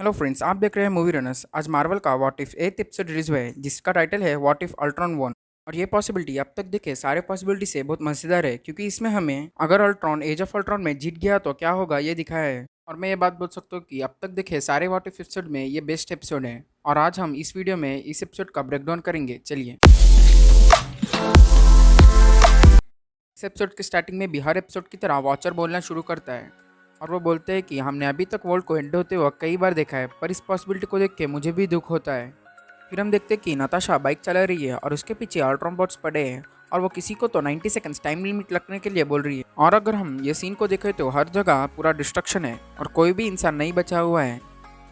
Hello friends, आप देख रहे हैं मूवी रनर्स। आज मार्वल का what if 8th episode release हुआ है, जिसका टाइटल है व्हाट इफ अल्ट्रॉन वन। और ये पॉसिबिलिटी अब तक देखे सारे पॉसिबिलिटी से बहुत मजेदार है, क्योंकि इसमें हमें अगर अल्ट्रॉन एज ऑफ अल्ट्रॉन में जीत गया तो क्या होगा ये दिखाया है। और मैं ये बात बोल सकता हूँ कि अब तक देखे सारे व्हाट इफ एपिसोड में ये बेस्ट एपिसोड है। और आज हम इस वीडियो में इस एपिसोड का ब्रेकडाउन करेंगे। चलिए, इस एपिसोड के स्टार्टिंग में भी हर एपिसोड की तरह वॉचर बोलना शुरू करता है। और वो बोलते हैं कि हमने अभी तक वर्ल्ड को एंड होते हुए कई बार देखा है, पर इस पॉसिबिलिटी को देख के मुझे भी दुख होता है। फिर हम देखते हैं कि नताशा बाइक चला रही है और उसके पीछे अल्ट्रॉन बॉट्स पड़े हैं, और वो किसी को तो 90 सेकंड्स टाइम लिमिट लगने के लिए बोल रही है। और अगर हम ये सीन को देखें तो हर जगह पूरा डिस्ट्रक्शन है और कोई भी इंसान नहीं बचा हुआ है।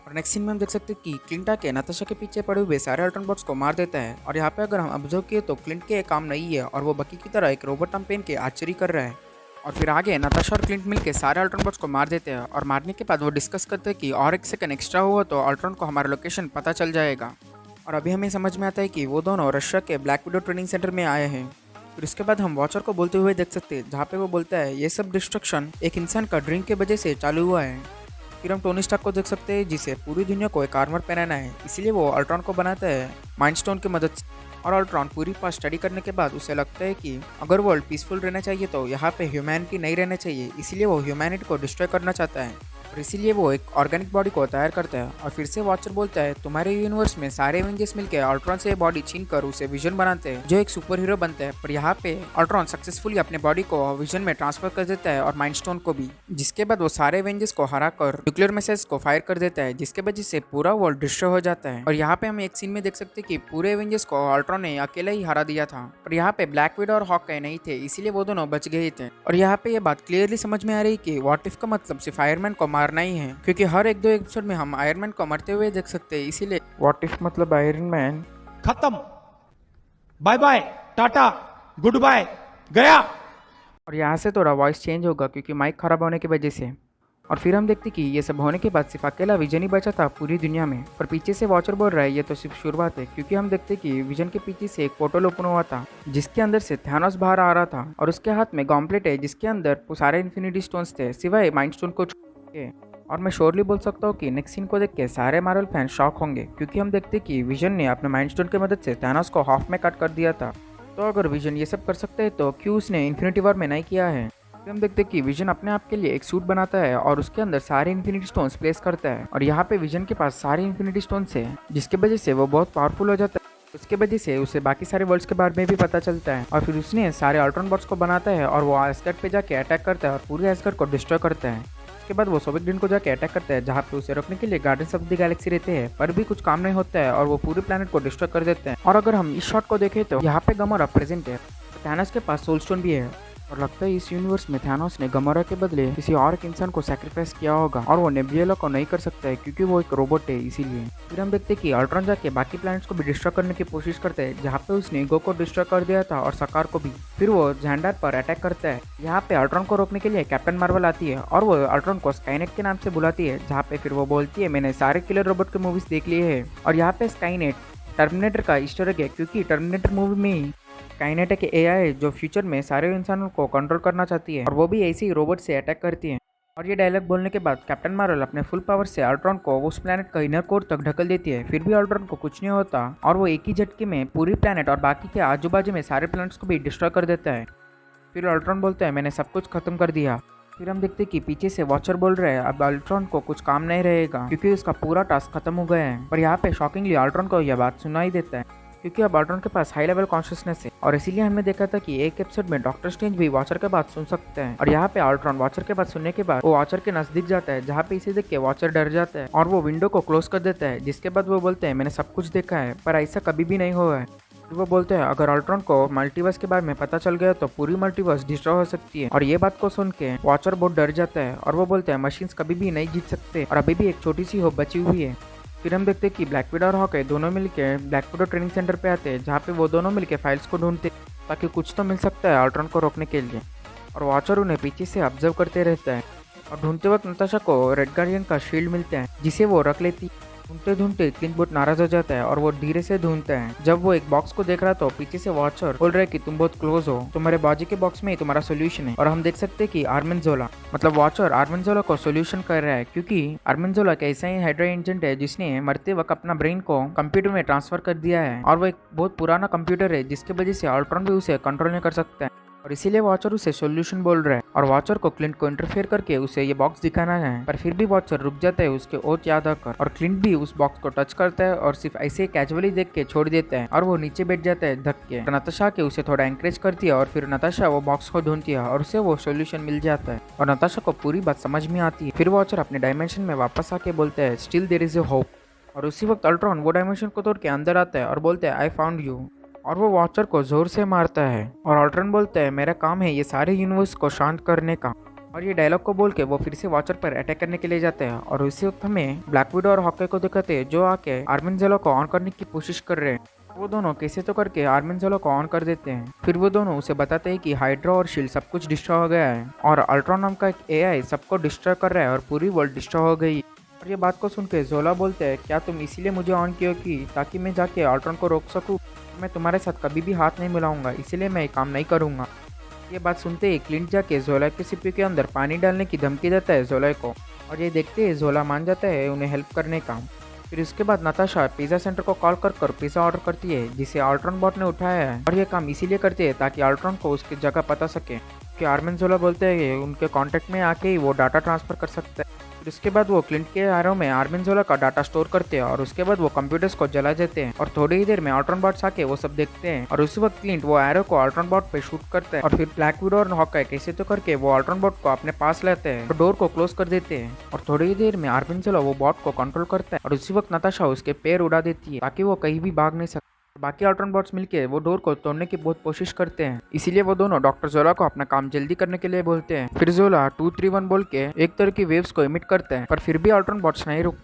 और नेक्स्ट सीन में हम देख सकते हैं कि क्लिंट आके नताशा के पीछे पड़े हुए सारे अल्ट्रॉन बॉट्स को मार देता है। और यहाँ पे अगर हम ऑब्जर्व किए तो क्लिंट के काम नहीं है और वो बकी की तरह एक रोबोट आर्म पहन के आर्चरी कर रहा है। और फिर आगे नताशा और क्लिंट मिलके सारे अल्ट्रॉन बॉट्स को मार देते हैं, और मारने के बाद वो डिस्कस करते हैं कि और एक सेकंड एक्स्ट्रा हुआ तो अल्ट्रॉन को हमारा लोकेशन पता चल जाएगा। और अभी हमें समझ में आता है कि वो दोनों रशिया के ब्लैक विडो ट्रेनिंग सेंटर में आए हैं। फिर उसके बाद हम वॉचर को बोलते हुए देख सकते हैं, जहाँ पे वो बोलता है ये सब डिस्ट्रक्शन एक इंसान का ड्रिंक के वजह से चालू हुआ है। फिर हम टोनी स्टार्क को देख सकते हैं, जिसे पूरी दुनिया को एक आर्मर पहनाना है, इसीलिए वो अल्ट्रॉन को बनाता है माइंड स्टोन की मदद से। और अल्ट्रॉन पूरी पास स्टडी करने के बाद उसे लगता है कि अगर वर्ल्ड पीसफुल रहना चाहिए तो यहाँ पे ह्यूमैनिटी नहीं रहना चाहिए, इसीलिए वो ह्यूमैनिटी को डिस्ट्रॉय करना चाहता है। और इसीलिए वो एक ऑर्गेनिक बॉडी को तैयार करता है। और फिर से वॉचर बोलता है तुम्हारे यूनिवर्स में सारे एवेंजर्स मिलकर अल्ट्रॉन से बॉडी छीन कर उसे विजन बनाते हैं, जो एक सुपर हीरो बनता है। पर यहाँ पे अल्ट्रॉन सक्सेसफुली अपने बॉडी को विजन में ट्रांसफर कर देता है और माइंड स्टोन को भी, जिसके बाद वो सारे एवेंजर्स को हरा कर न्यूक्लियर मैसेज को फायर कर देता है, जिसके वजह से पूरा वर्ल्ड डिस्ट्रॉय हो जाता है। और यहाँ पे हम एक सीन में देख सकते हैं कि पूरे एवेंजर्स को अल्ट्रॉन ने अकेला ही हरा दिया था। और यहाँ पे ब्लैक विडो और हॉकआई नहीं थे, इसीलिए वो दोनों बच गए थे। और यहाँ पे ये बात क्लियरली समझ में आ रही कि व्हाट इफ का मतलब सिर्फ आयरन को मारना ही है, क्योंकि हर एक दो एपिसोड में हम आयरन मैन को मरते हुए देख सकते हैं। इसीलिए व्हाट इफ मतलब आयरन मैन खत्म। Bye bye, tata, goodbye, गया। और यहाँ से थोड़ा वॉइस चेंज होगा क्योंकि माइक खराब होने की वजह से। और फिर हम देखते कि ये सब होने के बाद सिर्फ अकेला विजन ही बचा था पूरी दुनिया में। पर पीछे से वॉचर बोल रहा है ये तो सिर्फ शुरुआत है, क्योंकि हम देखते कि विजन के पीछे से एक पोर्टल ओपन हुआ था, जिसके अंदर से थैनोस बाहर आ रहा था। और उसके हाथ में गॉम्प्लेट है, जिसके अंदर वो सारे इन्फिनिटी स्टोन्स थे सिवाय माइंड स्टोन को छोड़ के। और मैं श्योरली बोल सकता हूँ कि नेक्स्ट सीन को देख के सारे मार्वल फैन शॉक होंगे, क्योंकि हम देखते कि विजन ने अपने माइंड स्टोन की मदद से थैनोस को हाफ में कट कर दिया था। तो अगर विजन ये सब कर सकते हैं तो क्यों उसने इन्फिनिटी वॉर में नहीं किया है। फिर हम देखते कि विजन अपने आप के लिए एक सूट बनाता है और उसके अंदर सारे इन्फिनिटी स्टोन्स प्लेस करता है। और यहाँ पे विजन के पास सारे इन्फिनिटी स्टोन्स है, जिसके वजह से वो बहुत पावरफुल हो जाता है। उसके वजह से उसे बाकी सारे वर्ल्ड्स के बारे में भी पता चलता है। और फिर उसने सारे अल्ट्रॉन बॉट्स को बनाता है और वो एस्गर्ड पे जाके अटैक करता है और पूरे एस्गर्ड को डिस्ट्रॉय करता है। उसके बाद वो सोविक दिन को जाके अटैक करता है, जहाँ पे उसे रोकने के लिए गार्डियंस ऑफ द गैलेक्सी रहते हैं, पर भी कुछ काम नहीं होता है और वो पूरे प्लेनेट को डिस्ट्रॉय कर देते हैं। और अगर हम इस शॉट को देखें तो यहाँ पे गमोरा प्रेजेंट है, थैनोस के पास सोल स्टोन भी है। और लगता है इस यूनिवर्स में थैनोस ने गमोरा के बदले किसी और एक इंसान को सैक्रिफाइस किया होगा, और वो नेबुला को नहीं कर सकता है क्योंकि वो एक रोबोट है इसीलिए। फिर हम देखते हैं कि अल्ट्रॉन जाके बाकी प्लैनेट्स को भी डिस्ट्रॉय करने की कोशिश करता है, जहाँ पे उसने ईगो को डिस्ट्रॉय कर दिया था और सकार को भी। फिर वो झंडार पर अटैक करता है। यहाँ पे अल्ट्रॉन को रोकने के लिए कैप्टन मार्वल आती है और वो अल्ट्रॉन को स्काईनेट के नाम से बुलाती है, जहाँ पे फिर वो बोलती है मैंने सारे किलर रोबोट के मूवीज देख लिए हैं। और यहाँ पे स्काईनेट टर्मिनेटर का ईस्टर एग है, क्योंकि टर्मिनेटर मूवी में ही स्काईनेट एक एआई है जो फ्यूचर में सारे इंसानों को कंट्रोल करना चाहती है, और वो भी ऐसे ही रोबोट से अटैक करती है। और ये डायलॉग बोलने के बाद कैप्टन मार्वल अपने फुल पावर से अल्ट्रॉन को उस प्लेनेट का इनर कोर तक ढकल देती है। फिर भी अल्ट्रॉन को कुछ नहीं होता और वो एक ही झटके में पूरी प्लेनेट और बाकी के आजू बाजू में सारे प्लैनेट्स को भी डिस्ट्रॉय कर देता है। फिर अल्ट्रॉन बोलता है मैंने सब कुछ खत्म कर दिया। फिर हम देखते कि पीछे से वॉचर बोल रहे हैं अब अल्ट्रॉन को कुछ काम नहीं रहेगा, क्योंकि उसका पूरा टास्क खत्म हो गया है। पर यहाँ पे शॉकिंगली अल्ट्रॉन को यह बात सुनाई देता है, क्योंकि अब अल्ट्रॉन के पास हाई लेवल कॉन्शियसनेस है। और इसीलिए हमने देखा था कि एक एपिसोड में डॉक्टर स्ट्रेंज भी वॉचर के बात सुन सकते हैं। और यहाँ पे अल्ट्रॉन वॉचर के बात सुनने के बाद वो वॉचर के नजदीक जाता है, जहाँ पे इसे देख के वॉचर डर जाता है और वो विंडो को क्लोज कर देता है, जिसके बाद वो बोलते हैं मैंने सब कुछ देखा है पर ऐसा कभी भी नहीं हुआ है। फिर वो बोलते हैं अगर अल्ट्रॉन को मल्टीवर्स के बारे में पता चल गया तो पूरी मल्टीवर्स डिस्ट्रॉय हो सकती है। और ये बात को सुन के वॉचर बहुत डर जाता है और वो बोलते हैं मशीन्स कभी भी नहीं जीत सकते और अभी भी एक छोटी सी होप बची हुई है। फिर हम देखते हैं कि ब्लैक विडो और हॉकआई दोनों मिलके ब्लैक विडो ट्रेनिंग सेंटर पे आते हैं, जहाँ पे वो दोनों मिलके फाइल्स को ढूंढते ताकि कुछ तो मिल सकता है अल्ट्रॉन को रोकने के लिए। और वॉचर उन्हें पीछे से ऑब्जर्व करते रहता है। और ढूंढते वक्त नताशा को रेड गार्डियन का शील्ड मिलता है, जिसे वो रख लेती। ढूंढते ढूंढते क्लिंट बहुत नाराज हो जाता है और वो धीरे से ढूंढता है। जब वो एक बॉक्स को देख रहा तो पीछे से वॉचर बोल रहा है कि तुम बहुत क्लोज हो, तुम्हारे बाजू के बॉक्स में ही तुम्हारा सोल्यूशन है। और हम देख सकते हैं कि आर्मेंजोला मतलब वॉचर आर्मेंजोला को सोल्यूशन कर रहा है, क्योंकि आर्मेंजोला एक ऐसा ही हाइड्रा एजेंट है जिसने मरते वक्त अपना ब्रेन को कंप्यूटर में ट्रांसफर कर दिया है, और वो एक बहुत पुराना कंप्यूटर है जिसकी वजह से अल्ट्रॉन भी उसे कंट्रोल नहीं कर सकता है, और इसीलिए वॉचर उसे सोल्यूशन बोल रहा है। और वॉचर को क्लिंट को इंटरफेयर करके उसे ये बॉक्स दिखाना है, पर फिर भी वॉचर रुक जाता है उसके ओट याद आकर, और क्लिंट भी उस बॉक्स को टच करता है और सिर्फ ऐसे कैजुअली देख के छोड़ देता है, और वो नीचे बैठ जाता है धक के। तो नताशा के उसे थोड़ा एंकरेज करती है और फिर नताशा वो बॉक्स को ढूंढती है और उसे वो सोल्यूशन मिल जाता है, और नताशा को पूरी बात समझ में आती है। फिर वॉचर अपने डायमेंशन में वापस आके बोलता है still there is a hope, और उसी वक्त अल्ट्रॉन वो डायमेंशन को तोड़ के अंदर आता है और बोलता है आई फाउंड यू, और वो वॉचर को जोर से मारता है। और अल्ट्रॉन बोलता है मेरा काम है ये सारे यूनिवर्स को शांत करने का, और ये डायलॉग को बोल के वो फिर से वॉचर पर अटैक करने के लिए जाते हैं। और उसी वक्त हमें ब्लैक विडो और हॉकी को दिखाते हैं जो आके आर्मेंजोला को ऑन करने की कोशिश कर रहे हैं। वो दोनों कैसे तो करके आर्मेंजोला को ऑन कर देते हैं। फिर वो दोनों उसे बताते हैं कि हाइड्रा और शील्ड सब कुछ डिस्ट्रॉय हो गया है, और अल्ट्रॉन नाम का एक एआई सबको डिस्ट्रॉय कर रहा है और पूरी वर्ल्ड डिस्ट्रॉय हो गई। और ये बात को सुन के जोला बोलते हैं क्या तुम इसीलिए मुझे ऑन किया कि ताकि मैं जाके अल्ट्रॉन को रोक सकूं? मैं तुम्हारे साथ कभी भी हाथ नहीं मिलाऊंगा, इसीलिए मैं ये काम नहीं करूंगा। ये बात सुनते ही क्लिंट जाके जोला के सीपीयू के अंदर पानी डालने की धमकी देता है जोला को, और ये देखते ही जोला मान जाता है उन्हें हेल्प करने का। फिर उसके बाद नताशा पिज़्ज़ा सेंटर को कॉल कर पिज़्ज़ा ऑर्डर करती है जिसे अल्ट्रॉन बॉट ने उठाया है, और ये काम इसीलिए करती है ताकि अल्ट्रॉन को उसकी जगह पता सके कि आर्मेंजोला बोलते हैं कि उनके कॉन्टैक्ट में आके ही वो डाटा ट्रांसफर कर सकता है। फिर उसके बाद वो क्लिंट के एरो में आर्मेंजोला का डाटा स्टोर करते हैं, और उसके बाद वो कंप्यूटर्स को जला देते हैं, और थोड़ी ही देर में अल्ट्रॉन बॉट्स आके वो सब देखते हैं। और उसी वक्त क्लिंट वो एरो को अल्ट्रॉन बॉट पे शूट करता है, और फिर ब्लैक विडो और हॉकाई कैसे तो करके वो अल्ट्रॉन बॉट को अपने पास लेते हैं और डोर को क्लोज कर देते हैं। और थोड़ी ही देर में आर्मेंजोला वो बॉट को कंट्रोल करता है, और उसी वक्त नताशा उसके पैर उड़ा देती है ताकि वो कहीं भी भाग नहीं सकता। बाकी अल्ट्रॉन बॉट्स मिलके वो डोर को तोड़ने की बहुत कोशिश करते हैं, इसीलिए वो दोनों डॉक्टर जोला को अपना काम जल्दी करने के लिए बोलते हैं। फिर जोला 231 बोल के एक तरह की वेव्स को इमिट करते हैं, पर फिर भी अल्ट्रॉन बॉट्स नहीं रुक।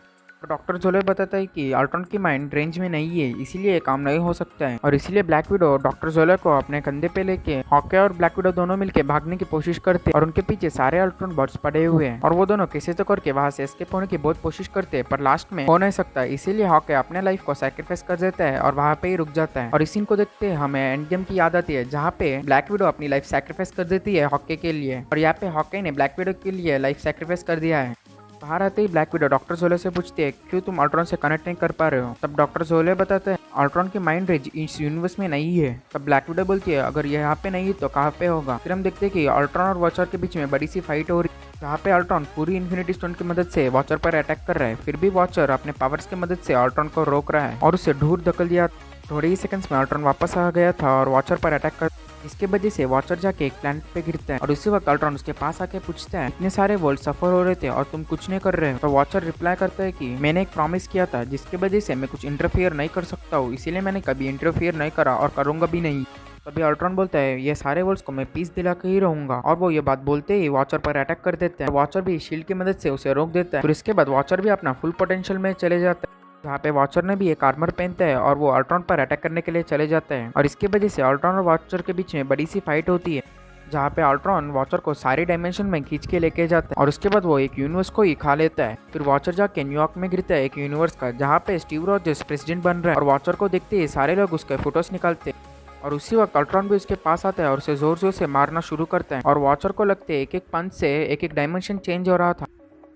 डॉक्टर जोले बताता है कि अल्ट्रॉन की माइंड रेंज में नहीं है, इसीलिए ये काम नहीं हो सकता है, और इसीलिए ब्लैक विडो डॉक्टर जोले को अपने कंधे पे लेके हॉकी और ब्लैक विडो दोनों मिलके भागने की कोशिश करते हैं, और उनके पीछे सारे अल्ट्रॉन बॉट्स पड़े हुए हैं, और वो दोनों कैसे तो करके वहां से एस्केप होने की बहुत कोशिश करते हैं, पर लास्ट में हो नहीं सकता, इसीलिए हॉकी अपने लाइफ को सैक्रिफाइस कर देता है और वहां पे ही रुक जाता है। और इस सीन को देखते हमें एंड गेम की याद आती है जहाँ पे ब्लैक विडो अपनी लाइफ सैक्रिफाइस कर देती है हॉकी के लिए, और यहाँ पे हॉकी ने ब्लैक विडो के लिए लाइफ सैक्रिफाइस कर दिया है। बाहर आते ही ब्लैक विडो डॉक्टर जोले से पूछती है क्यों तुम अल्ट्रॉन से कनेक्ट नहीं कर पा रहे हो? तब डॉक्टर जोले बताते हैं अल्ट्रॉन की माइंड रेंज इस यूनिवर्स में नहीं है। तब ब्लैक विडो बोलती है अगर ये यहाँ पे नहीं है तो कहाँ पे होगा? फिर हम देखते हैं कि अल्ट्रॉन और वॉचर के बीच में बड़ी सी फाइट हो रही है, जहाँ पे अल्ट्रॉन पूरी इन्फिनिटी स्टोन की मदद से वॉचर पर अटैक कर रहा है। फिर भी वॉचर अपने पावर्स की मदद से अल्ट्रॉन को रोक रहा है और उसे दूर धकेल दिया। थोड़े ही सेकंड्स में अल्ट्रॉन वापस आ गया था और वॉचर पर अटैक कर, इसके वजह से वॉचर जाके एक प्लैनेट पे गिरता है, और उसी वक्त अल्ट्रॉन उसके पास आके पूछता है इतने सारे वर्ल्ड सफर हो रहे थे और तुम कुछ नहीं कर रहे हो? तो वॉचर रिप्लाई करता है कि मैंने एक प्रॉमिस किया था जिसकी वजह से मैं कुछ इंटरफियर नहीं कर सकता हूँ, इसीलिए मैंने कभी इंटरफियर नहीं करा और करूंगा भी नहीं। तभी अल्ट्रॉन बोलता है ये सारे वर्ल्ड्स को मैं पीस दिला के ही रहूंगा, और वो ये बात बोलते ही वॉचर पर अटैक कर देते हैं। वॉचर भी शील्ड की मदद से उसे रोक देता है। फिर इसके बाद वॉचर भी अपना फुल पोटेंशियल में चले जाता है, जहाँ पे वॉचर ने भी एक आर्मर पहनता है और वो अल्ट्रॉन पर अटैक करने के लिए चले जाते हैं, और इसकी वजह से अल्ट्रॉन और वॉचर के बीच में बड़ी सी फाइट होती है, जहाँ पे अल्ट्रॉन वॉचर को सारी डायमेंशन में खींच के लेके जाता है, और उसके बाद वो एक यूनिवर्स को ही खा लेता है। फिर वॉचर जाके न्यूयॉर्क में गिरता है एक यूनिवर्स का, जहाँ पे स्टीव रॉजर्स प्रेसिडेंट बन रहा है, और वॉचर को देखते ही सारे लोग उसके फोटोज निकालते हैं, और उसी वक्त अल्ट्रॉन भी उसके पास आता है और उसे जोर जोर से मारना शुरू करता है, और वॉचर को लगते एक एक पंच से एक एक डायमेंशन चेंज हो रहा था,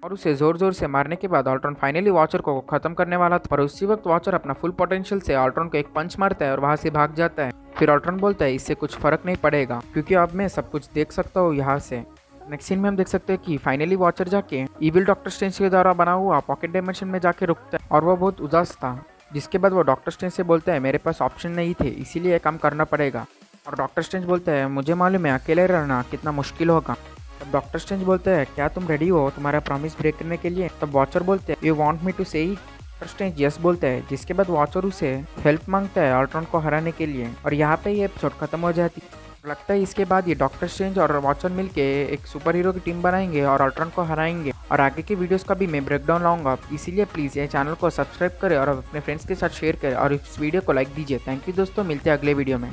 और उसे जोर जोर से मारने के बाद अल्ट्रॉन फाइनली वॉचर को खत्म करने वाला था, पर उसी वक्त वॉचर अपना फुल पोटेंशियल से अल्ट्रॉन को एक पंच मारता है और वहां से भाग जाता है। फिर अल्ट्रॉन बोलता है इससे कुछ फर्क नहीं पड़ेगा क्योंकि अब मैं सब कुछ देख सकता हूँ यहाँ से। नेक्स्ट सीन में हम देख सकते हैं कि फाइनली वॉचर जाके इविल डॉक्टर स्ट्रेंज के द्वारा बना हुआ पॉकेट डायमेंशन में जाके रुकता है, और वो बहुत उदास था, जिसके बाद वो डॉक्टर स्ट्रेंज से बोलता है मेरे पास ऑप्शन नहीं थे, इसीलिए ये काम करना पड़ेगा। और डॉक्टर स्ट्रेंज बोलता है मुझे मालूम है अकेले रहना कितना मुश्किल होगा। तब डॉक्टर स्ट्रेंज बोलते हैं क्या तुम रेडी हो तुम्हारा प्रॉमिस ब्रेक करने के लिए? तब वॉचर बोलते हैं यू वांट मी टू से इट? डॉक्टर स्ट्रेंज यस बोलता है, जिसके बाद वॉचर उसे हेल्प मांगता है अल्ट्रॉन को हराने के लिए, और यहाँ पे ये एपिसोड खत्म हो जाती है। लगता है इसके बाद ये डॉक्टर स्ट्रेंज और वॉचर मिलके एक सुपर हीरो की टीम बनाएंगे और अल्ट्रॉन को हराएंगे, और आगे के वीडियोस का भी मैं ब्रेकडाउन लाऊंगा, इसीलिए प्लीज़ ये चैनल को सब्सक्राइब करें और अपने फ्रेंड्स के साथ शेयर करें और इस वीडियो को लाइक दीजिए। थैंक यू दोस्तों, मिलते हैं अगले वीडियो में।